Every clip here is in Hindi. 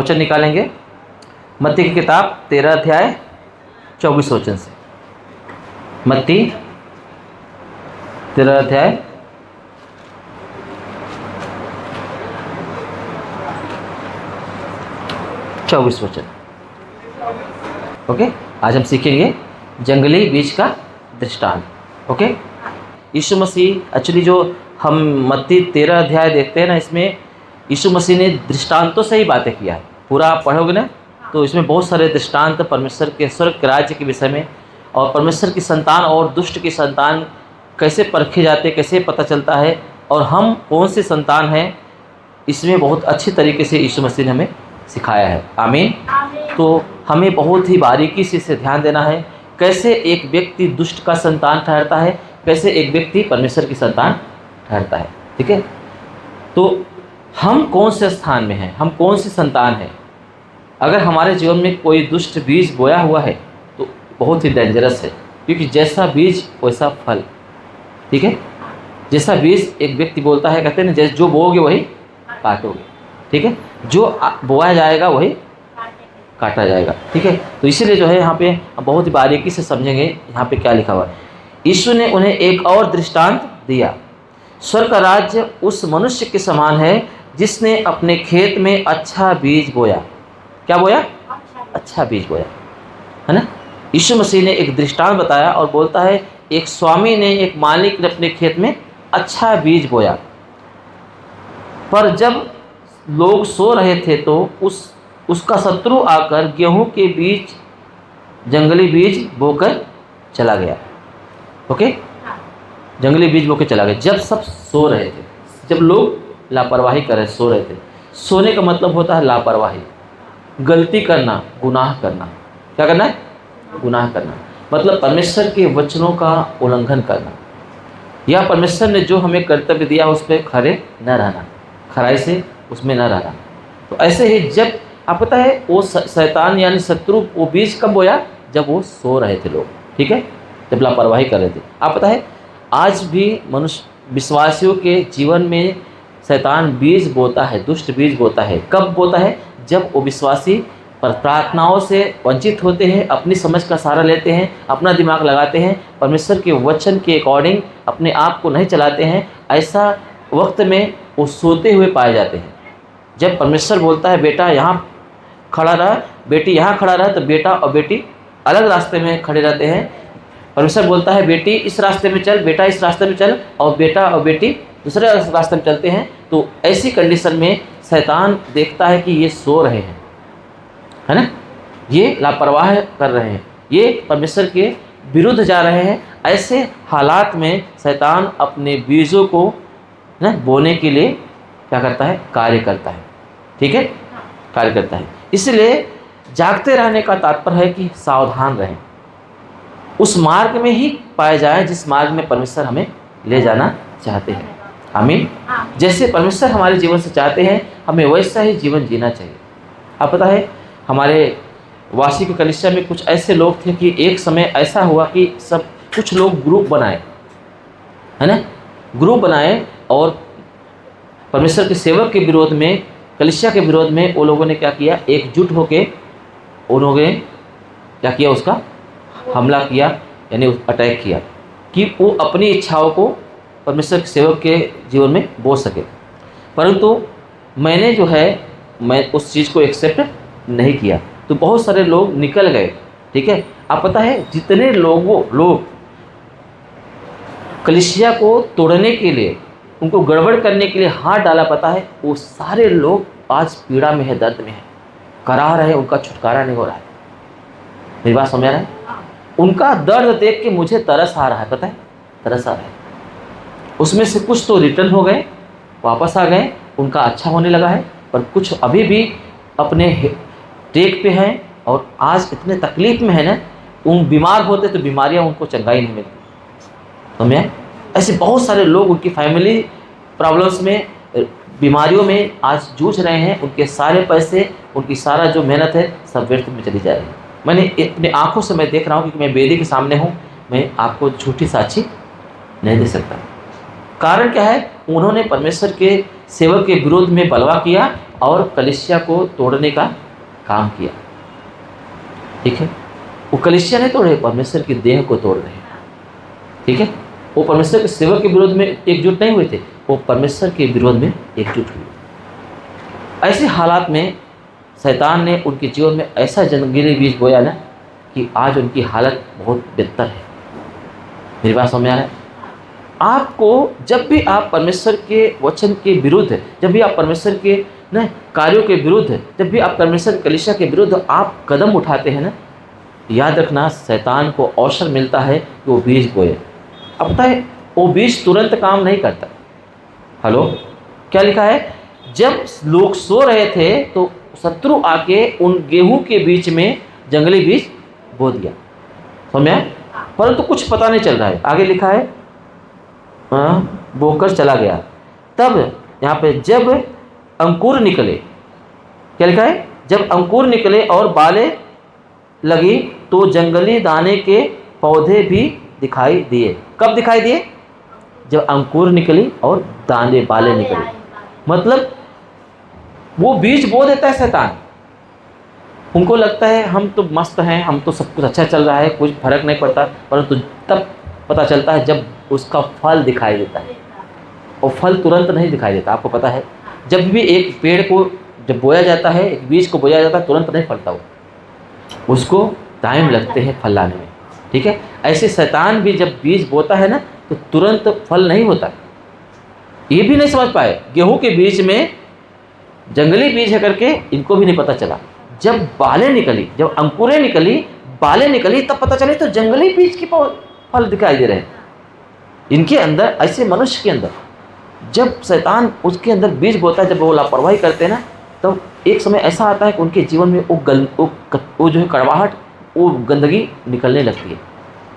वचन निकालेंगे मत्ती की किताब 13 अध्याय 24 वचन से। मत्ती 13 अध्याय 24 वचन। ओके, आज हम सीखेंगे जंगली बीज का दृष्टांत। ओके, यीशु मसीह एक्चुअली जो हम मत्ती 13 अध्याय देखते हैं ना, इसमें यीशु मसीह ने दृष्टांतों से ही बातें किया है। पूरा आप पढ़ोगे ना तो इसमें बहुत सारे दृष्टांत परमेश्वर के स्वर्ग के राज्य के विषय में, और परमेश्वर की संतान और दुष्ट की संतान कैसे परखे जाते, कैसे पता चलता है, और हम कौन सी संतान हैं, इसमें बहुत अच्छी तरीके से यीशु मसीह ने हमें सिखाया है। आमीन। तो हमें बहुत ही बारीकी से इसे ध्यान देना है, कैसे एक व्यक्ति दुष्ट का संतान ठहरता है, कैसे एक व्यक्ति परमेश्वर की संतान ठहरता है। ठीक है, तो हम कौन से स्थान में हैं, हम कौन सी संतान हैं। अगर हमारे जीवन में कोई दुष्ट बीज बोया हुआ है तो बहुत ही डेंजरस है, क्योंकि जैसा बीज वैसा फल। ठीक है, जैसा बीज एक व्यक्ति बोलता है, कहते हैं ना, जैसे जो बोओगे वही काटोगे। ठीक है, जो बोया जाएगा वही काटा जाएगा। ठीक है, तो इसीलिए जो है यहाँ पे बहुत ही बारीकी से समझेंगे यहाँ पे क्या लिखा हुआ है। यीशु ने उन्हें एक और दृष्टांत दिया, स्वर्ग का राज्य उस मनुष्य के समान है जिसने अपने खेत में अच्छा बीज बोया। क्या बोया? अच्छा बीज बोया, है ना। यीशु मसीह ने एक दृष्टांत बताया और बोलता है, एक स्वामी ने, एक मालिक ने अपने खेत में अच्छा बीज बोया, पर जब लोग सो रहे थे तो उसका शत्रु आकर गेहूं के बीज, जंगली बीज बोकर चला गया। ओके, जंगली बीज बोकर चला गया जब सब सो रहे थे, जब लोग लापरवाही कर रहे, सो रहे थे। सोने का मतलब होता है लापरवाही, गलती करना, गुनाह करना। क्या करना है? गुनाह करना, मतलब परमेश्वर के वचनों का उल्लंघन करना, या परमेश्वर ने जो हमें कर्तव्य दिया उस पर खरे न रहना, खराई से उसमें न रहना। तो ऐसे ही जब आप पता है वो शैतान यानी शत्रु वो बीज कब बोया? जब वो सो रहे थे लोग। ठीक है, जब लापरवाही कर रहे थे। आप पता है आज भी मनुष्य विश्वासियों के जीवन में शैतान बीज बोता है, दुष्ट बीज बोता है। कब बोता है? जब वो विश्वासी प्रार्थनाओं से वंचित होते हैं, अपनी समझ का सहारा लेते हैं, अपना दिमाग लगाते हैं, परमेश्वर के वचन के अकॉर्डिंग अपने आप को नहीं चलाते हैं। ऐसा वक्त में वो सोते हुए पाए जाते हैं। जब परमेश्वर बोलता है बेटा यहाँ खड़ा रहा, बेटी यहाँ खड़ा रहा, तो बेटा और बेटी अलग रास्ते में खड़े रहते हैं। परमेश्वर बोलता है बेटी इस रास्ते में चल, बेटा इस रास्ते में चल, और बेटा और बेटी दूसरे रास्ते में चलते हैं। तो ऐसी कंडीशन में शैतान देखता है कि ये सो रहे हैं, है ना, ये लापरवाह कर रहे हैं, ये परमेश्वर के विरुद्ध जा रहे हैं। ऐसे हालात में शैतान अपने बीजों को ना बोने के लिए क्या करता है? कार्य करता है। ठीक है, कार्य करता है। इसलिए जागते रहने का तात्पर्य है कि सावधान रहें, उस मार्ग में ही पाए जाएं जिस मार्ग में परमेश्वर हमें ले जाना चाहते हैं। आमीन। जैसे परमेश्वर हमारे जीवन से चाहते हैं, हमें वैसा ही जीवन जीना चाहिए। आप पता है हमारे वासी की कलीसिया में कुछ ऐसे लोग थे कि एक समय ऐसा हुआ कि सब कुछ लोग ग्रुप बनाए, है ना, ग्रुप बनाए, और परमेश्वर के सेवक के विरोध में, कलीसिया के विरोध में वो लोगों ने क्या किया? एकजुट होकर उन्होंने क्या किया? उसका हमला किया, यानी अटैक किया कि वो अपनी इच्छाओं को परमेश्वर के सेवक के जीवन में बोल सके। परंतु मैंने जो है, मैं उस चीज़ को एक्सेप्ट नहीं किया, तो बहुत सारे लोग निकल गए। ठीक है, आप पता है जितने लोग कलीसिया को तोड़ने के लिए, उनको गड़बड़ करने के लिए हाथ डाला, पता है वो सारे लोग आज पीड़ा में है, दर्द में है, करा रहे, उनका छुटकारा नहीं हो रहा है। मेरी बात समझ रहा है? उनका दर्द देख के मुझे तरस आ रहा है, पता है, तरस आ रहा है। उसमें से कुछ तो रिटर्न हो गए, वापस आ गए, उनका अच्छा होने लगा है, पर कुछ अभी भी अपने टेक पे हैं और आज इतने तकलीफ में है ना, उन बीमार होते तो बीमारियां उनको चंगाई नहीं मिलती। समझे? ऐसे बहुत सारे लोग उनकी फैमिली प्रॉब्लम्स में, बीमारियों में आज जूझ रहे हैं। उनके सारे पैसे, उनकी सारा जो मेहनत है सब व्यर्थ में चली जा रही है। मैंने अपनी आंखों से मैं देख रहा हूँ, क्योंकि मैं वेदी के सामने हूँ, मैं आपको झूठी साक्षी नहीं दे सकता। कारण क्या है? उन्होंने परमेश्वर के सेवक के विरोध में बलवा किया और कलीसिया को तोड़ने का काम किया। ठीक है, वो कलीसिया नहीं तोड़ रहे, परमेश्वर की देह को तोड़ रहे हैं। ठीक है, वो परमेश्वर के सेवक के विरोध में एकजुट नहीं हुए थे, वो परमेश्वर के विरोध में एकजुट हुए। ऐसे हालात में शैतान ने उनके जीवन में ऐसा जंगली बीज बोया ना कि आज उनकी हालत बहुत बेहतर है। मेरी बात समझ आ रहा है? आपको जब भी आप परमेश्वर के वचन के विरुद्ध, जब भी आप परमेश्वर के न कार्यों के विरुद्ध, जब भी आप परमेश्वर की कलीसिया के विरुद्ध आप कदम उठाते हैं ना, याद रखना शैतान को अवसर मिलता है कि वो बीज बोए। अब पता है वो बीज तुरंत काम नहीं करता। हेलो, क्या लिखा है? जब लोग सो रहे थे तो शत्रु आके उन गेहूं के बीच में जंगली बीज बो दिया। समझा? परंतु कुछ पता नहीं चल रहा है। आगे लिखा है बोकर चला गया। तब यहाँ पे जब अंकुर निकले, क्या लिखा है? जब अंकुर निकले और बाले लगी तो जंगली दाने के पौधे भी दिखाई दिए। कब दिखाई दिए? जब अंकुर निकली और दाने बाले निकले। मतलब वो बीज बो देता है शैतान। उनको लगता है हम तो मस्त हैं, हम तो सब कुछ अच्छा चल रहा है, कुछ फर्क नहीं पड़ता, परंतु तब पता चलता है जब उसका फल दिखाई देता है। और फल तुरंत नहीं दिखाई देता। आपको पता है जब भी एक पेड़ को जब बोया जाता है, एक बीज को बोया जाता है, तुरंत नहीं फलता वो, उसको टाइम लगते हैं फल लाने में। ठीक है, ऐसे शैतान भी जब बीज बोता है ना तो तुरंत फल नहीं होता। ये भी नहीं समझ पाए गेहूं के बीज में जंगली बीज है करके, इनको भी नहीं पता चला। जब बालें निकली, जब अंकुरें निकली, बालें निकली, तब पता चले तो जंगली बीज के फल दिखाई दे रहे हैं इनके अंदर। ऐसे मनुष्य के अंदर जब शैतान उसके अंदर बीज बोता है, जब वो लापरवाही करते हैं ना, तो एक समय ऐसा आता है कि उनके जीवन में वो जो है कड़वाहट, वो गंदगी निकलने लगती है,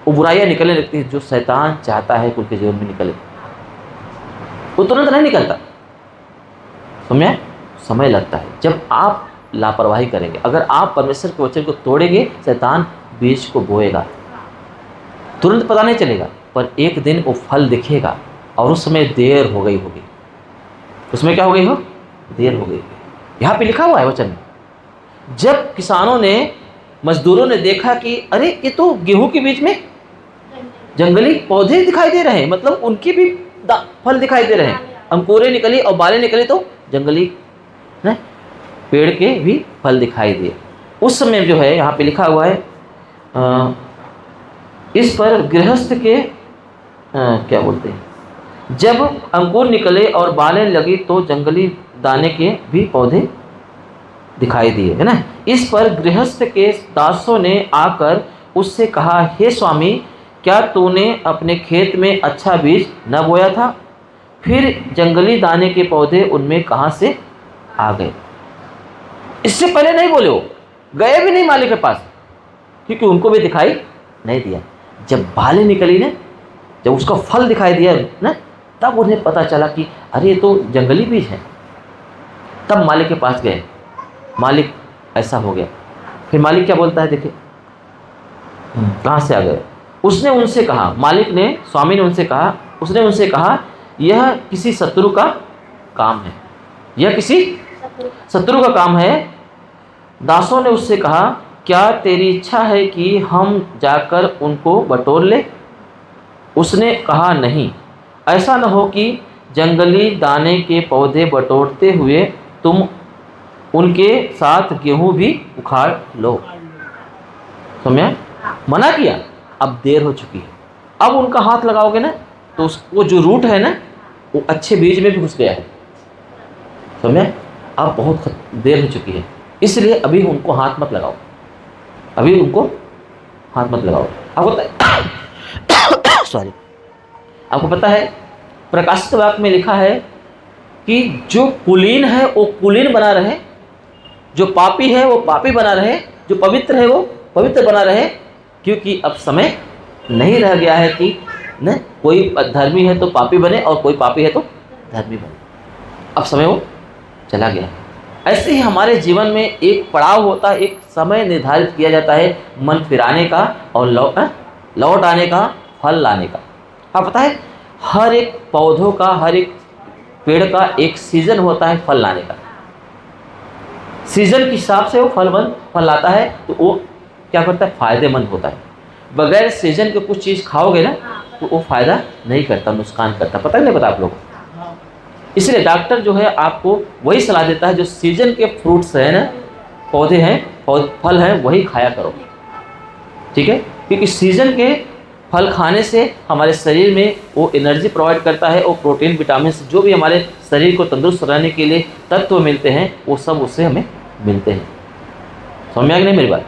वो बुराइयाँ निकलने लगती है जो शैतान चाहता है कि उनके जीवन में निकले। वो तुरंत नहीं निकलता, समय लगता है। जब आप लापरवाही करेंगे, अगर आप परमेश्वर के वचन को तोड़ेंगे, शैतान बीज को बोएगा, तुरंत पता नहीं चलेगा, पर एक दिन वो फल दिखेगा और उस समय देर हो गई होगी। उसमें क्या हो गई हो? देर हो गई। यहाँ पे लिखा हुआ है वचन में, जब किसानों ने, मजदूरों ने देखा कि अरे ये तो गेहूं के बीच में जंगली पौधे दिखाई दे रहे हैं, मतलब उनके भी फल दिखाई दे रहे हैं। अंकुरें निकली और बालें निकली तो जंगली पेड़ के भी फल दिखाई दिए। उस समय जो है यहाँ पे लिखा हुआ है इस पर गृहस्थ के क्या बोलते हैं, जब अंकुर निकले और बालें लगी तो जंगली दाने के भी पौधे दिखाई दिए, है ना। इस पर गृहस्थ के दासों ने आकर उससे कहा, हे स्वामी, क्या तूने अपने खेत में अच्छा बीज न बोया था? फिर जंगली दाने के पौधे उनमें कहाँ से आ गए? इससे पहले नहीं बोले, वो गए भी नहीं मालिक के पास, क्योंकि उनको भी दिखाई नहीं दिया। जब बालें निकली ना, जब उसका फल दिखाई दिया ना, तब उन्हें पता चला कि अरे ये तो जंगली बीज है। तब मालिक के पास गए, मालिक ऐसा हो गया। फिर मालिक क्या बोलता है, देखिए कहाँ से आ गए। उसने उनसे कहा, मालिक ने, स्वामी ने उनसे कहा, उसने उनसे कहा, यह किसी शत्रु का काम है, यह किसी शत्रु का काम है। दासों ने उससे कहा, क्या तेरी इच्छा है कि हम जाकर उनको बटोर ले? उसने कहा, नहीं, ऐसा न हो कि जंगली दाने के पौधे बटोरते हुए तुम उनके साथ गेहूं भी उखाड़ लो। समझा? मना किया, अब देर हो चुकी है। अब उनका हाथ लगाओगे ना तो वो जो रूट है ना, वो अच्छे बीज में भी घुस गया है। समझा? अब बहुत देर हो चुकी है, इसलिए अभी उनको हाथ मत लगाओ, अभी उनको हाथ मत लगाओ। आपको सॉरी, आपको पता है प्रकाशित वाक्य में लिखा है कि जो कुलीन है वो कुलीन बना रहे, जो पापी है वो पापी बना रहे, जो पवित्र है वो पवित्र बना रहे, क्योंकि अब समय नहीं रह गया है कि न कोई धर्मी है तो पापी बने और कोई पापी है तो धर्मी बने। अब समय वो चला गया है। ऐसे ही हमारे जीवन में एक पड़ाव होता है, एक समय निर्धारित किया जाता है मन फिराने का और लौट आने का, फल लाने का। आप पता है हर एक पौधों का, हर एक पेड़ का एक सीजन होता है फल लाने का। सीजन के हिसाब से वो फल लाता है, तो वो क्या करता है, फ़ायदेमंद होता है। बगैर सीजन के कुछ चीज़ खाओगे ना तो वो फ़ायदा नहीं करता, नुकसान करता। पता नहीं पता आप लोगों को? इसलिए डॉक्टर जो है आपको वही सलाह देता है जो सीजन के फ्रूट्स हैं ना, पौधे हैं, फल हैं, वही खाया करो। ठीक है, क्योंकि सीजन के फल खाने से हमारे शरीर में वो एनर्जी प्रोवाइड करता है, वो प्रोटीन, विटामिन जो भी हमारे शरीर को तंदुरुस्त रहने के लिए तत्व मिलते हैं, वो सब उससे हमें मिलते हैं। समझ में आ गई नहीं मेरी बात?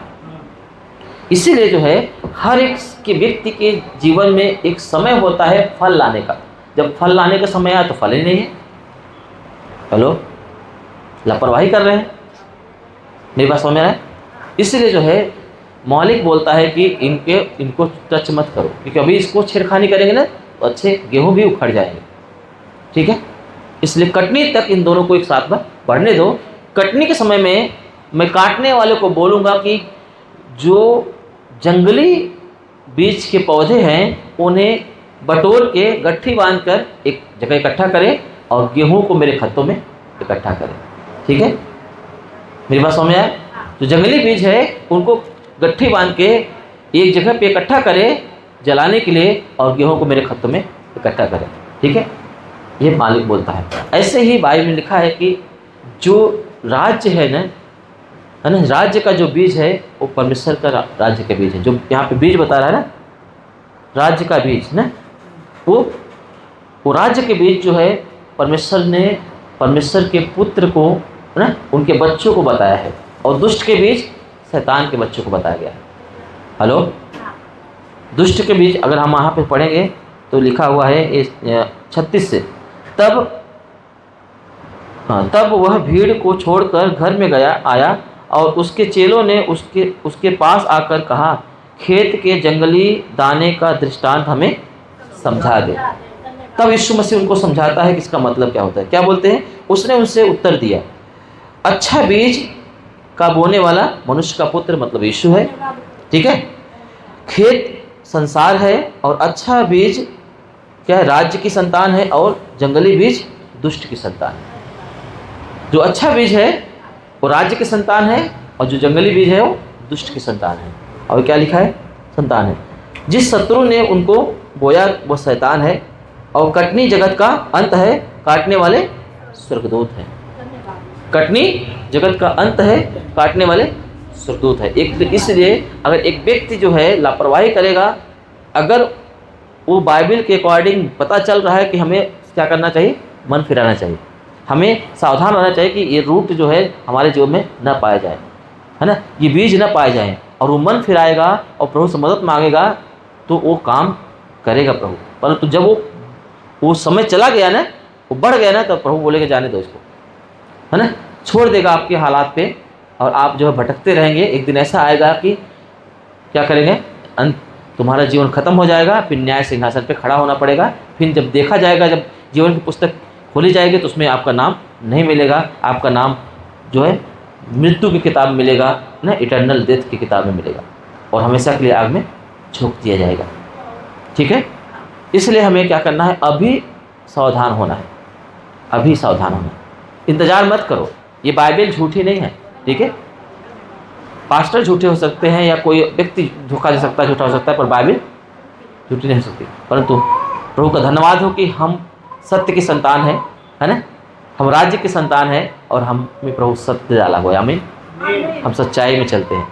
इसीलिए जो है हर एक के व्यक्ति के जीवन में एक समय होता है फल लाने का। जब फल लाने का समय आया तो फल ही नहीं है। हेलो, लापरवाही कर रहे हैं, मेरी बात समझ में आ रहा है? इसलिए जो है मौलिक बोलता है कि इनको टच मत करो, क्योंकि अभी इसको छेड़खानी करेंगे ना तो अच्छे गेहूं भी उखड़ जाएंगे। ठीक है, इसलिए कटनी तक इन दोनों को एक साथ में बढ़ने दो। कटनी के समय में मैं काटने वाले को बोलूँगा कि जो जंगली बीज के पौधे हैं उन्हें बटोर के गट्ठी बांधकर एक जगह इकट्ठा करें और गेहूं को मेरे खेतों में इकट्ठा करें। ठीक है, मेरी बात समझ में आए? जो जंगली बीज है उनको गट्ठी बांध के एक जगह पे इकट्ठा करें जलाने के लिए और गेहूं को मेरे खेतों में इकट्ठा करें। ठीक है, ये मालिक बोलता है। ऐसे ही बाइबल में लिखा है कि जो राज्य है ना, राज्य का जो बीज है वो परमेश्वर का राज्य का बीज है। जो यहाँ पे बीज बता रहा है ना, राज्य का बीज ना, वो राज्य के बीज जो है परमेश्वर ने परमेश्वर के पुत्र को ना, उनके बच्चों को बताया है, और दुष्ट के बीज शैतान के बच्चों को बताया गया है। हेलो, दुष्ट के बीज अगर हम वहाँ पे पढ़ेंगे तो लिखा हुआ है 36 से, तब वह भीड़ को छोड़कर घर में आया और उसके चेलों ने उसके पास आकर कहा, खेत के जंगली दाने का दृष्टांत हमें समझा दे। तब यीशु मसीह उनको समझाता है कि इसका मतलब क्या होता है। क्या बोलते हैं? उसने उनसे उत्तर दिया, अच्छा बीज का बोने वाला मनुष्य का पुत्र मतलब यीशु है। ठीक है, खेत संसार है और अच्छा बीज क्या है? राज्य की संतान है, और जंगली बीज दुष्ट की संतान है। जो अच्छा बीज है वो राज्य की संतान है, और जो जंगली बीज है वो दुष्ट की संतान है। और क्या लिखा है? संतान है। जिस शत्रु ने उनको बोया वो शैतान है, और कटनी जगत का अंत है, काटने वाले स्वर्गदूत हैं। कटनी जगत का अंत है, काटने वाले स्वर्गदूत है। इसलिए अगर एक व्यक्ति जो है लापरवाही करेगा, अगर वो बाइबल के अकॉर्डिंग पता चल रहा है कि हमें क्या करना चाहिए, मन फिराना चाहिए, हमें सावधान रहना चाहिए कि ये रूट जो है हमारे जीवन में न पाया जाए, है ना, ये बीज न पाए जाएं, और वो मन फिराएगा और प्रभु से मदद मांगेगा तो वो काम करेगा प्रभु। परंतु जब वो समय चला गया ना, वो बढ़ गया ना, तब प्रभु बोलेगा जाने दो इसको, है ना, छोड़ देगा आपके हालात पे, और आप जो है भटकते रहेंगे। एक दिन ऐसा आएगा कि क्या करेंगे, तुम्हारा जीवन खत्म हो जाएगा, फिर न्याय सिंहासन पे खड़ा होना पड़ेगा। फिर जब देखा जाएगा, जब जीवन की पुस्तक खोली जाएगी तो उसमें आपका नाम नहीं मिलेगा, आपका नाम जो है मृत्यु की किताब में मिलेगा ना, इटर्नल डेथ की किताब में मिलेगा, और हमेशा के लिए आग में झोंक दिया जाएगा। ठीक है, इसलिए हमें क्या करना है, अभी सावधान होना है, अभी सावधान होना है। इंतज़ार मत करो, ये बाइबल झूठी नहीं है। ठीक है, पास्टर झूठे हो सकते हैं या कोई व्यक्ति धोखा दे सकता है, झूठा हो सकता है, पर बाइबल झूठी नहीं हो सकती। परंतु प्रभु का धन्यवाद हो कि हम सत्य की संतान है ना, हम राज्य की संतान है, और हम में प्रभु सत्य डाला हुआ है। आमीन, हम सच्चाई में चलते हैं।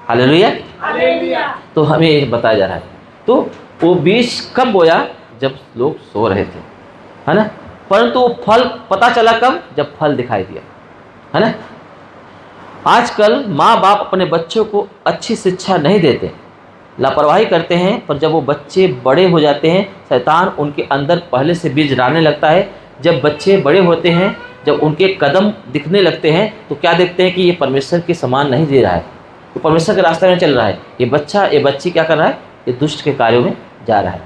हालेलुया। तो हमें ये बताया जा रहा है। तो वो बीज कब बोया? जब लोग सो रहे थे, है ना, परंतु वो फल पता चला कब? जब फल दिखाई दिया, है ना। आजकल माँ बाप अपने बच्चों को अच्छी शिक्षा नहीं देते, लापरवाही करते हैं, पर जब वो बच्चे बड़े हो जाते हैं, शैतान उनके अंदर पहले से बीज डालने लगता है। जब बच्चे बड़े होते हैं, जब उनके कदम दिखने लगते हैं, तो क्या देखते हैं कि ये परमेश्वर के समान नहीं जी रहा है, तो परमेश्वर के रास्ते में चल रहा है, ये बच्ची क्या कर रहा है, ये दुष्ट के कार्यों में जा रहा है।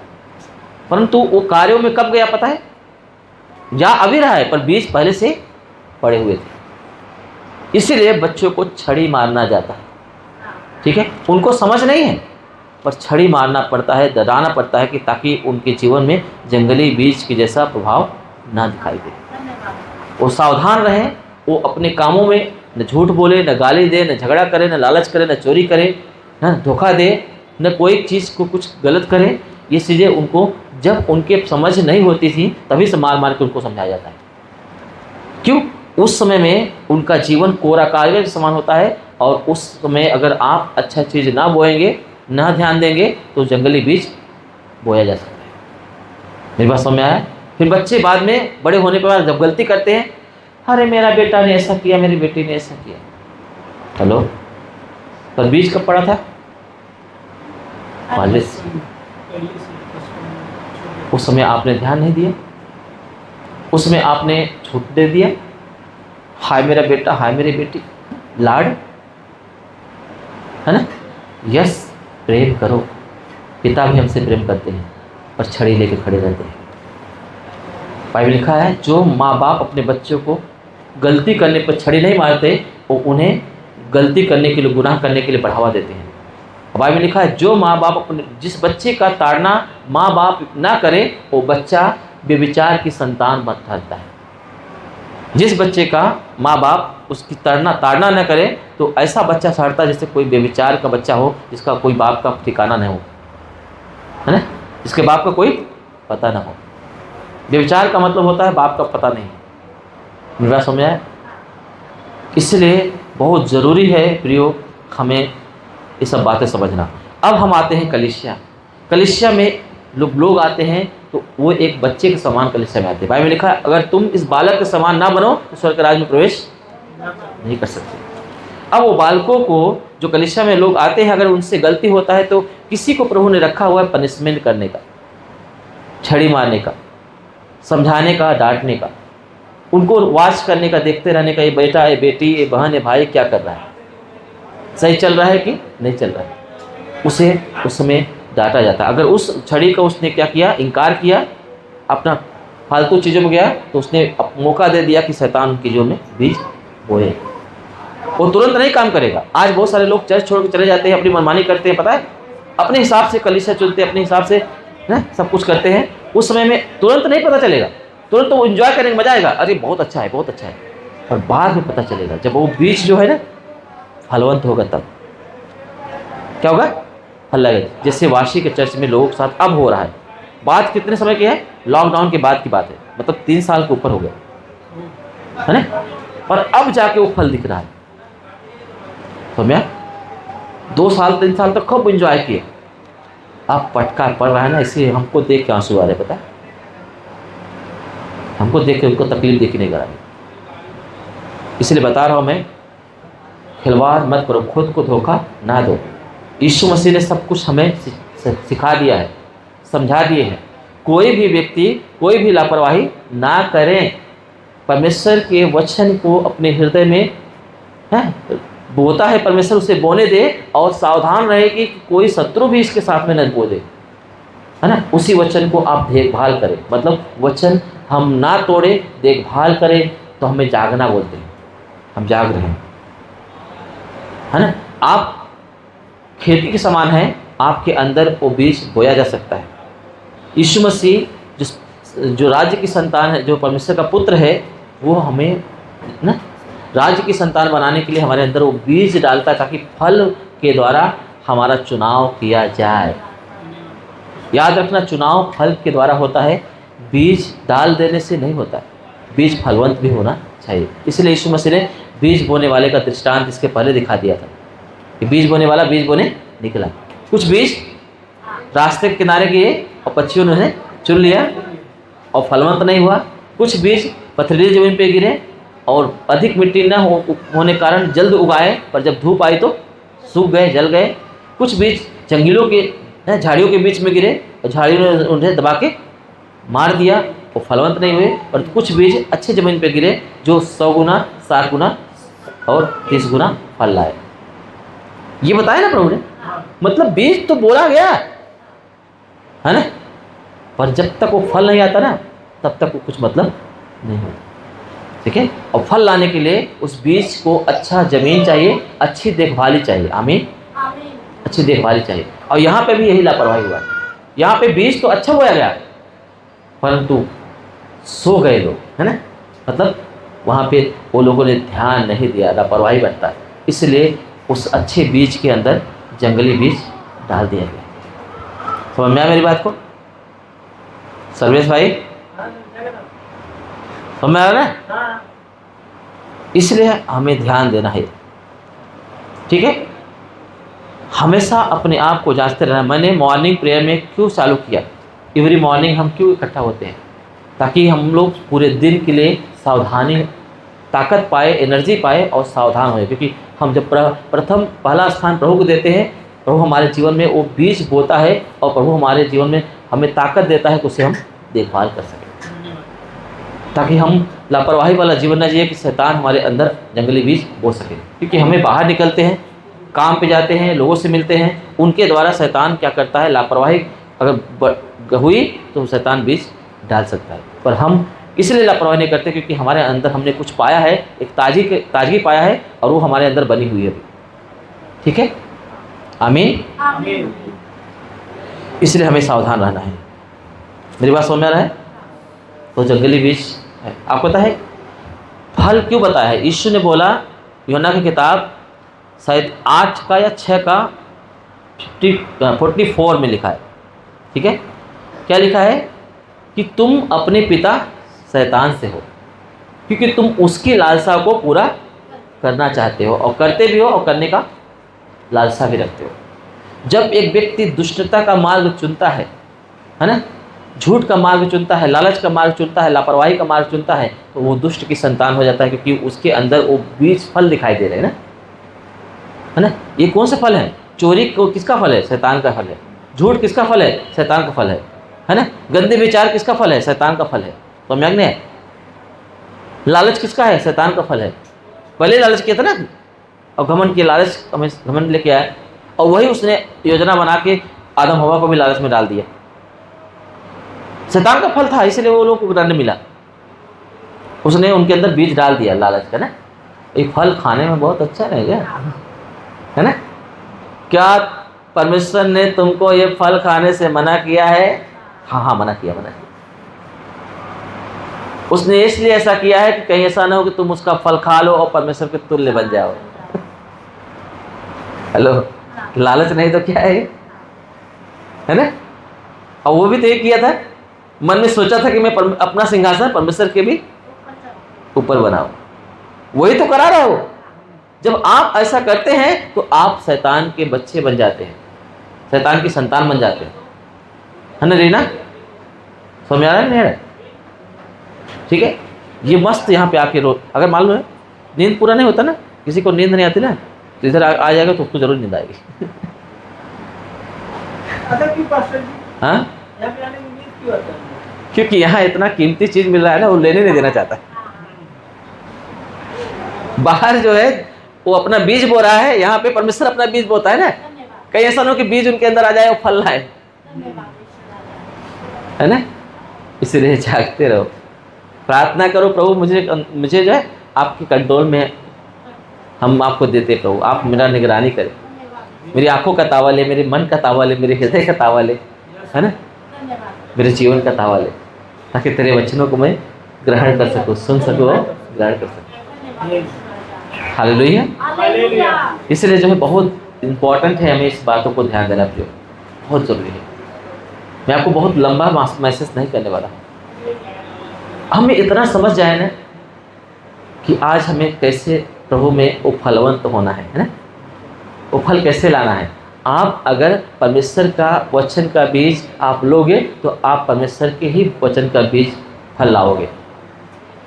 परंतु वो कार्यों में कब गया पता है? जा अभी रहा है, पर बीज पहले से पड़े हुए थे। इसीलिए बच्चों को छड़ी मारना जाता है। ठीक है, उनको समझ नहीं है, पर छड़ी मारना पड़ता है, डराना पड़ता है, कि ताकि उनके जीवन में जंगली बीज के जैसा प्रभाव ना दिखाई दे। वो सावधान रहें, वो अपने कामों में न झूठ बोले, न गाली दे, न झगड़ा करे, न लालच करे, न चोरी करे, न धोखा दे, न कोई चीज़ को कुछ गलत करे। ये चीज़ें उनको जब उनके समझ नहीं होती थी तभी से मार मार के उनको समझाया जाता है। क्यों? उस समय में उनका जीवन कोरा कागज के समान होता है, और उस समय अगर आप अच्छा चीज़ ना बोएंगे, ना ध्यान देंगे, तो जंगली बीज बोया जा सकता है। मेरी बात समझ में आया? फिर बच्चे बाद में बड़े होने के बाद जब गलती करते हैं, अरे मेरा बेटा ने ऐसा किया, मेरी बेटी ने ऐसा किया। हेलो, पर बीज कब पड़ा था? पहले से। उस समय आपने ध्यान नहीं दिया, उस समय आपने छूट दे दिया। हाय मेरा बेटा, हाय मेरी बेटी, लाड, है ना? यस, प्रेम करो। पिता भी हमसे प्रेम करते हैं, पर छड़ी लेके खड़े रहते हैं। बाइबल लिखा है, जो माँ बाप अपने बच्चों को गलती करने पर छड़ी नहीं मारते, वो उन्हें गलती करने के लिए, गुनाह करने के लिए बढ़ावा देते हैं। बाइबल में लिखा है, जो माँ बाप अपने जिस बच्चे का ताड़ना माँ बाप ना करे, वो बच्चा व्यभिचार की संतान बन ठहरता है। जिस बच्चे का माँ बाप उसकी ताड़ना न करे, तो ऐसा बच्चा ठहरता है जैसे कोई व्यभिचार का बच्चा हो, जिसका कोई बाप का ठिकाना नहीं हो, है ना? जिसके बाप का कोई पता ना हो। व्यभिचार का मतलब होता है बाप का पता नहीं। मेरा समझ आया? इसलिए बहुत ज़रूरी है प्रियो, हमें ये सब बातें समझना। अब हम आते हैं कलीसिया। कलीसिया में लोग आते हैं तो वो एक बच्चे के समान कलीसिया में आते हैं। बाइबल में लिखा है, अगर तुम इस बालक के समान ना बनो तो स्वर्ग राज्य में प्रवेश नहीं कर सकते। अब वो बालकों को जो कलीसिया में लोग आते हैं, अगर उनसे गलती होता है तो किसी को प्रभु ने रखा हुआ है पनिशमेंट करने का, छड़ी मारने का, समझाने का, डांटने का, उनको वाच करने का, देखते रहने का, ये बेटा, ये बेटी, ये बहन, ये भाई क्या कर रहा है, सही चल रहा है कि नहीं चल रहा है, उसे उस समय डांटा जाता है। अगर उस छड़ी का उसने क्या किया, इनकार किया, अपना फालतू चीज़ों में गया, तो उसने मौका दे दिया कि शैतान की जो में बीज बोए। वो तुरंत नहीं काम करेगा। आज बहुत सारे लोग चर्च छोड़ के चले जाते हैं, अपनी मनमानी करते हैं, पता है, अपने हिसाब से कलीसिया चुनते हैं, अपने हिसाब से ना सब कुछ करते हैं। उस समय में तुरंत नहीं पता चलेगा, तुरंत तो वो इन्जॉय करेंगे, मजा आएगा, अरे बहुत अच्छा है, बहुत अच्छा है, और बाद में पता चलेगा जब वो बीज जो है ना फलवंत होगा, तब क्या होगा, फल लगेगा। जैसे वाशी के चर्च में लोगों के साथ अब हो रहा है। बात कितने समय की है? लॉकडाउन के बाद की बात है, मतलब 3 साल के ऊपर हो गया है ना, और अब जाके वो फल दिख रहा है। तो मैं 2 साल 3 साल तक खूब इंजॉय किए, अब पटका पड़ रहा है ना, इसलिए हमको देख के आंसू आ रहे, पता है, हमको देख के उनको तकलीफ देखी नहीं करा। इसलिए बता रहा हूँ मैं, खिलवाड़ मत करो, खुद को धोखा ना दो। यीशु मसीह ने सब कुछ हमें सिखा दिया है, समझा दिए हैं। कोई भी व्यक्ति कोई भी लापरवाही ना करें, परमेश्वर के वचन को अपने हृदय में बोता है, परमेश्वर उसे बोने दे, और सावधान रहे कि कोई शत्रु भी इसके साथ में न बो दे, है ना। उसी वचन को आप देखभाल करें, मतलब वचन हम ना तोड़े, देखभाल करें, तो हमें जागना बोलते हैं, हम जाग रहे हैं, है ना। आप खेती के समान हैं, आपके अंदर वो बीज बोया जा सकता है। यीशु मसीह जो राज्य की संतान है, जो परमेश्वर का पुत्र है, वो हमें ना राज्य की संतान बनाने के लिए हमारे अंदर वो बीज डालता है, ताकि फल के द्वारा हमारा चुनाव किया जाए। याद रखना, चुनाव फल के द्वारा होता है, बीज डाल देने से नहीं होता है। बीज फलवंत भी होना चाहिए। इसलिए यीशु मसीह ने बीज बोने वाले का दृष्टांत इसके पहले दिखा दिया था कि बीज बोने वाला बीज बोने निकला। कुछ बीज रास्ते के किनारे गए और पक्षियों ने चुन लिया और फलवंत नहीं हुआ। कुछ बीज पथरीली जमीन पे गिरे और अधिक मिट्टी न होने के कारण जल्द उगाए, पर जब धूप आई तो सूख गए, जल गए। कुछ बीज जंगलों के झाड़ियों के बीच में गिरे और झाड़ियों ने उन्हें दबा के मार दिया, वो फलवंत नहीं हुए। और कुछ बीज अच्छे ज़मीन पे गिरे जो 100 गुना, 60 गुना और 30 गुना फल लाए। ये बताया ना प्रभु ने, मतलब बीज तो बोला गया है ना, पर जब तक वो फल नहीं आता ना, तब तक वो कुछ मतलब नहीं होता, ठीक है। और फल लाने के लिए उस बीज को अच्छा ज़मीन चाहिए, अच्छी देखभाली चाहिए। आमीन, अच्छी देखभाली चाहिए। और यहाँ पे भी यही लापरवाही हुआ। यहाँ पे बीज तो अच्छा बोया गया, परंतु सो गए लोग, है ना, मतलब वहाँ पे वो लोगों ने ध्यान नहीं दिया, लापरवाही बरता, इसलिए उस अच्छे बीज के अंदर जंगली बीज डाल दिया गया। समझ में आया मेरी बात को सर्वेश भाई? समझ में आया ना? इसलिए हमें ध्यान देना है, ठीक है। हमेशा अपने आप को जांचते रहना। मैंने मॉर्निंग प्रेयर में क्यों चालू किया, एवरी मॉर्निंग हम क्यों इकट्ठा होते हैं, ताकि हम लोग पूरे दिन के लिए सावधानी, ताकत पाए, एनर्जी पाए और सावधान होए। क्योंकि हम जब प्रथम पहला स्थान प्रभु को देते हैं, प्रभु हमारे जीवन में वो बीज बोता है और प्रभु हमारे जीवन में हमें ताकत देता है कि उसे हम देखभाल कर सकें, ताकि हम लापरवाही वाला जीवन न जिए कि शैतान हमारे अंदर जंगली बीज बो सके। क्योंकि हमें बाहर निकलते हैं, काम पे जाते हैं, लोगों से मिलते हैं, उनके द्वारा शैतान क्या करता है, लापरवाही अगर हुई तो शैतान बीज डाल सकता है। पर हम इसलिए लापरवाही नहीं करते क्योंकि हमारे अंदर हमने कुछ पाया है, एक ताजगी पाया है और वो हमारे अंदर बनी हुई है अभी, ठीक है। आमीन, आमीन। इसलिए हमें सावधान रहना है। मेरी बात समझ में आ रहा है? तो जंगली बीज है, आपको पता है फल क्यों बताया है? यीशु ने बोला, यूहन्ना की किताब शायद 8 का या 6 का 44 में लिखा है, ठीक है। क्या लिखा है? कि तुम अपने पिता शैतान से हो, क्योंकि तुम उसकी लालसा को पूरा करना चाहते हो और करते भी हो और करने का लालसा भी रखते हो। जब एक व्यक्ति दुष्टता का मार्ग चुनता है ना, झूठ का मार्ग चुनता है, लालच का मार्ग चुनता है, लापरवाही का मार्ग चुनता है, तो वो दुष्ट की संतान हो जाता है, क्योंकि उसके अंदर वो बीज फल दिखाई दे रहे हैं ना, है ना। ये कौन सा फल है? चोरी को किसका फल है? शैतान का फल है। झूठ किसका फल है? शैतान का फल है ना। गंदे विचार किसका फल है? शैतान का फल है। तो हम याद नहीं है? लालच किसका है? शैतान का फल है। पहले लालच किया था ना, और घमंड किया, लालच घमंड लेके आया, और वही उसने योजना बना के आदम हवा को भी लालच में डाल दिया। शैतान का फल था, इसलिए वो लोग को दंड मिला। उसने उनके अंदर बीज डाल दिया लालच का ना। ये फल खाने में बहुत अच्छा रहेगा, है ना। क्या परमेश्वर ने तुमको ये फल खाने से मना किया है? हाँ, मना किया। उसने इसलिए ऐसा किया है कि कहीं ऐसा ना हो कि तुम उसका फल खा लो और परमेश्वर के तुल्य बन जाओ। हेलो, लालच नहीं तो क्या है ना। और वो भी तो ये किया था, मन में सोचा था कि मैं अपना सिंहासन परमेश्वर के भी ऊपर बनाऊं। वही तो करा रहा हो। जब आप ऐसा करते हैं तो आप शैतान के बच्चे बन जाते हैं, शैतान की संतान बन जाते हैं, है ना रीना? समझ आ रहा है? नहीं आ रहा? ठीक है। ये मस्त यहाँ पे आके अगर मालूम है नींद पूरा नहीं होता ना, किसी को नींद नहीं आती ना, तो इधर आ जाएगा तो उसको जरूर नींद आएगी। हाँ, क्योंकि यहाँ इतना कीमती चीज मिल रहा है ना, वो लेने नहीं देना चाहता। बाहर जो है वो अपना बीज बो रहा है, यहाँ पे परमेश्वर अपना बीज बोता है ना। कहीं ऐसा ना हो कि बीज उनके अंदर आ जाए और फल लाए, है ना। इसलिए जागते रहो, प्रार्थना करो, प्रभु मुझे जो है आपके कंट्रोल में हम आपको देते। प्रभु आप मेरा निगरानी करें, मेरी आंखों का तावा ले, मेरे मन का तावा ले, मेरे हृदय का तावा ले, है ना, मेरे जीवन का तावा ले, ताकि तेरे वचनों को मैं ग्रहण कर सकूँ, सुन सकूँ और ग्रहण कर सकूँ। हालेलुया। इसलिए जो है बहुत इम्पॉर्टेंट है हमें इस बातों को ध्यान देना, प्रियो, बहुत ज़रूरी है। मैं आपको बहुत लंबा मैसेज नहीं करने वाला, हमें इतना समझ जाए ना कि आज हमें कैसे प्रभु में वो फलवंत होना है ना, वो फल कैसे लाना है। आप अगर परमेश्वर का वचन का बीज आप लोगे तो आप परमेश्वर के ही वचन का बीज फल लाओगे।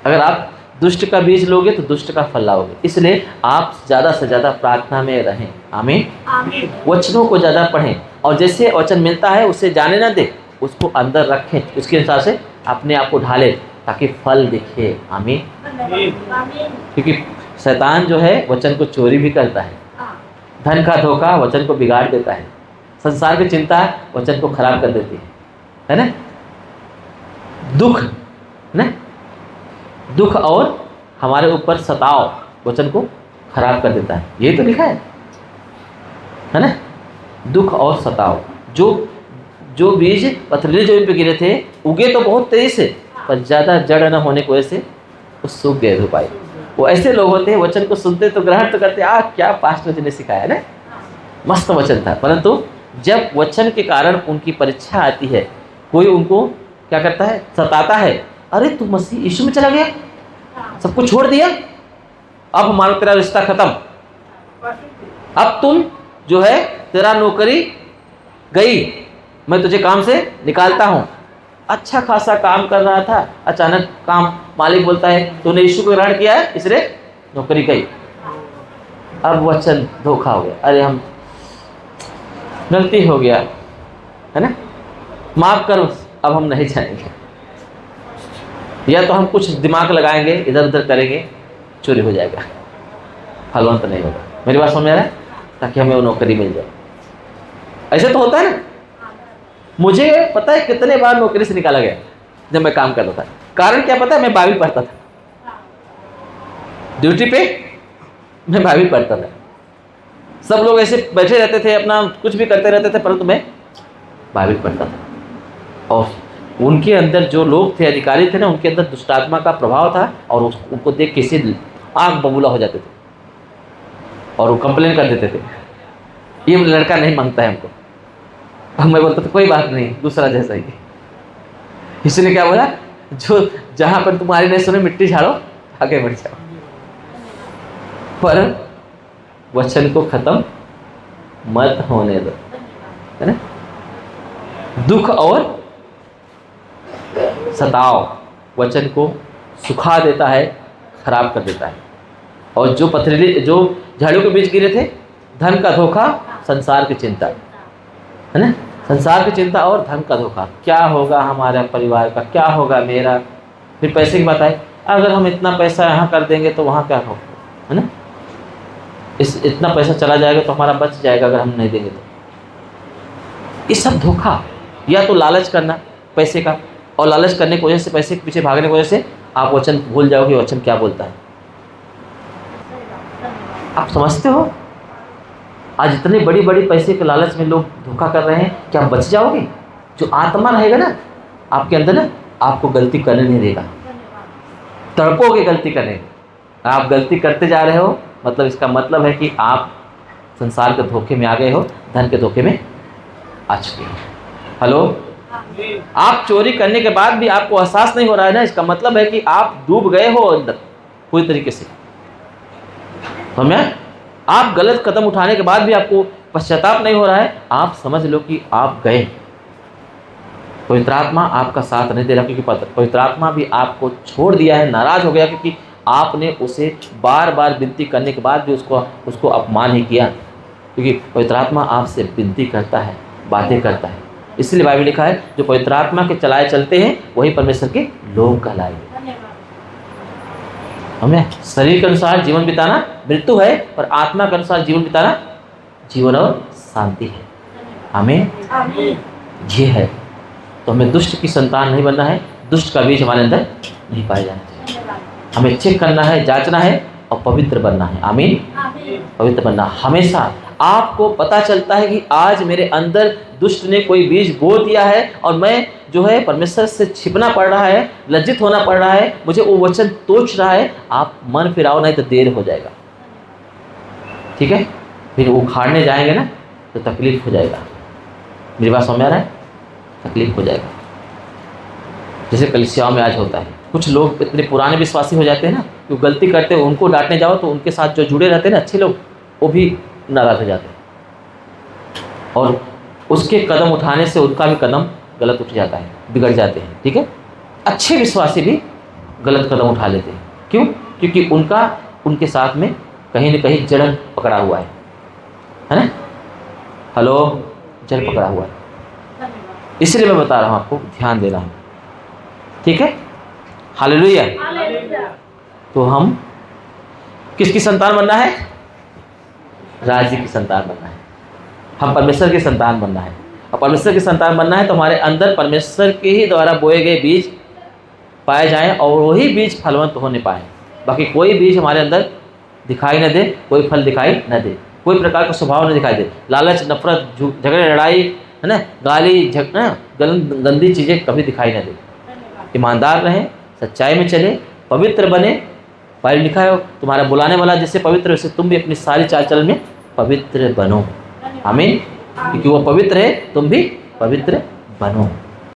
अगर आप दुष्ट का बीज लोगे तो दुष्ट का फल लाओगे। इसलिए आप ज़्यादा से ज़्यादा प्रार्थना में रहें। आमीन, आमीन। वचनों को ज़्यादा पढ़ें, और जैसे वचन मिलता है उसे जाने ना दे, उसको अंदर रखें, उसके अनुसार से अपने आप को ढालें ताकि फल दिखे। आमीन, क्योंकि शैतान जो है वचन को चोरी भी करता है, धन का धोखा वचन को बिगाड़ देता है, संसार की चिंता वचन को खराब कर देती है ना। दुख ना, दुख और हमारे ऊपर सताव वचन को खराब कर देता है, यही तो लिखा है ना। दुख और सताव, जो बीज पथरीली जमीन पे गिरे थे उगे तो बहुत तेजी से, पर ज़्यादा जड़ न होने की वजह से वो सूख गए धूपाई। वो ऐसे लोग होते हैं वचन को सुनते तो ग्रहण तो करते, क्या पास्टर जी ने सिखाया ना, मस्त वचन था, परंतु जब वचन के कारण उनकी परीक्षा आती है, कोई उनको क्या करता है, सताता है, अरे तू मसीह यीशु में चला गया, सब कुछ छोड़ दिया, अब हमारा तेरा रिश्ता खत्म, अब तुम जो है तेरा नौकरी गई, मैं तुझे काम से निकालता हूँ। अच्छा खासा काम कर रहा था, अचानक काम मालिक बोलता है तूने यीशु को ग्रहण किया है इसलिए नौकरी गई। अब वचन धोखा हो गया, अरे हम गलती हो गया है ना, माफ करो, अब हम नहीं जाएंगे। या तो हम कुछ दिमाग लगाएंगे, इधर उधर करेंगे, चोरी हो जाएगा, फलवंत नहीं होगा। मेरी बात समझ रहा है, ताकि हमें वो नौकरी मिल जाए। ऐसे तो होता है ना, मुझे पता है कितने बार नौकरी से निकाला गया जब मैं काम करता था। कारण क्या पता है, मैं बाइबल पढ़ता था, ड्यूटी पे मैं बाइबल पढ़ता था। सब लोग ऐसे बैठे रहते थे, अपना कुछ भी करते रहते थे, परंतु मैं बाइबल पढ़ता था। और उनके अंदर जो लोग थे, अधिकारी थे ना, उनके अंदर दुष्टात्मा का प्रभाव था, और उनको देख के सिर्फ आँख बबूला हो जाते थे और वो कंप्लेन कर देते थे, ये लड़का नहीं मांगता है हमको। अब मैं बोलता था कोई बात नहीं, दूसरा जैसा ही। इसने क्या बोला, जो जहाँ पर तुम्हारी नहीं सुने मिट्टी झाड़ो, आगे बढ़ जाओ। पर वचन को खत्म मत होने दो, है ना। दुख और सताव वचन को सुखा देता है, खराब कर देता है। और जो पथरीले, जो झाड़ियों के बीच गिरे थे, धन का धोखा, संसार की चिंता, है ना, संसार की चिंता और धन का धोखा, क्या होगा हमारे परिवार का, क्या होगा मेरा। फिर पैसे की बात आए, अगर हम इतना पैसा यहाँ कर देंगे तो वहाँ क्या होगा, है ना, इतना पैसा चला जाएगा तो हमारा बच जाएगा अगर हम नहीं देंगे तो। ये सब धोखा, या तो लालच करना पैसे का, और लालच करने की वजह से, पैसे के पीछे भागने की वजह से आप वचन भूल जाओगे, वचन क्या बोलता है। आप समझते हो, आज इतने बड़ी बड़ी पैसे के लालच में लोग धोखा कर रहे हैं, क्या बच जाओगे। जो आत्मा रहेगा ना आपके अंदर ना, आपको गलती करने नहीं देगा, तड़पोगे गलती करने। आप गलती करते जा रहे हो, मतलब इसका मतलब है कि आप संसार के धोखे में आ गए हो, धन के धोखे में आ चुके हो। हेलो, आप चोरी करने के बाद भी आपको एहसास नहीं हो रहा है ना, इसका मतलब है कि आप डूब गए हो अंदर पूरी तरीके से। समझे, आप गलत कदम उठाने के बाद भी आपको पश्चाताप नहीं हो रहा है, आप समझ लो कि आप गए। पवित्र आत्मा आपका साथ नहीं दे रहा, क्योंकि पवित्र आत्मा भी आपको छोड़ दिया है, नाराज हो गया, क्योंकि आपने उसे बार बार विनती करने के बाद भी उसको अपमान ही किया। क्योंकि पवित्र आत्मा आपसे विनती करता है, बातें करता है। इसलिए बाइबल लिखा है, जो पवित्र आत्मा के चलाए चलते हैं वही परमेश्वर के लोग कहलाएंगे। हमें शरीर के अनुसार जीवन बिताना मृत्यु है, पर आत्मा के अनुसार जीवन बिताना जीवन और शांति है। हमें ये है, तो हमें दुष्ट की संतान नहीं बनना है, दुष्ट का बीज हमारे अंदर नहीं पाया जाना चाहिए। हमें चेक करना है, जांचना है और पवित्र बनना है। आमीन। पवित्र बनना, हमेशा आपको पता चलता है कि आज मेरे अंदर दुष्ट ने कोई बीज बो दिया है और मैं जो है परमेश्वर से छिपना पड़ रहा है, लज्जित होना पड़ रहा है, मुझे वो वचन तोच रहा है। आप मन फिराओ, नहीं तो देर हो जाएगा। ठीक है, फिर उखाड़ने जाएंगे ना तो तकलीफ हो जाएगा। मेरी बात समझ में आ रहा है, तकलीफ हो जाएगा। जैसे कलीसियाओं में आज होता है, कुछ लोग इतने पुराने विश्वासी हो जाते हैं ना, कि गलती करते हैं, उनको डांटने जाओ तो उनके साथ जो जुड़े रहते हैं ना अच्छे लोग, वो भी नाराज हो जाते हैं और उसके कदम उठाने से उनका भी कदम गलत उठ जाता है, बिगड़ जाते हैं। ठीक है, अच्छे विश्वासी भी गलत कदम उठा लेते हैं। क्यों? क्योंकि उनके साथ में कहीं न कहीं जड़ पकड़ा हुआ है ना। हेलो, जड़ पकड़ा हुआ है। इसलिए मैं बता रहा हूँ आपको, ध्यान देना है। ठीक है, हालेलुया। तो हम किसकी संतान बनना है? राज्य की संतान बनना है। हम परमेश्वर की संतान बनना है, और परमेश्वर की संतान बनना है तो हमारे अंदर परमेश्वर के ही द्वारा बोए गए बीज पाए जाएं और वही बीज फलवंत होने पाए। बाकी कोई बीज हमारे अंदर दिखाई न दे, कोई फल दिखाई न दे, कोई प्रकार का स्वभाव न दिखाई दे। लालच, नफरत, झगड़े, लड़ाई, है ना, गाली, गंदी चीज़ें कभी दिखाई न दे। ईमानदार रहें, सच्चाई में चले, पवित्र बने। बाइबल लिखा है तुम्हारा बुलाने वाला जैसे पवित्र वैसे तुम भी अपनी सारी चाल चलन में पवित्र बनो। आमीन। क्योंकि वो पवित्र है, तुम भी पवित्र बनो।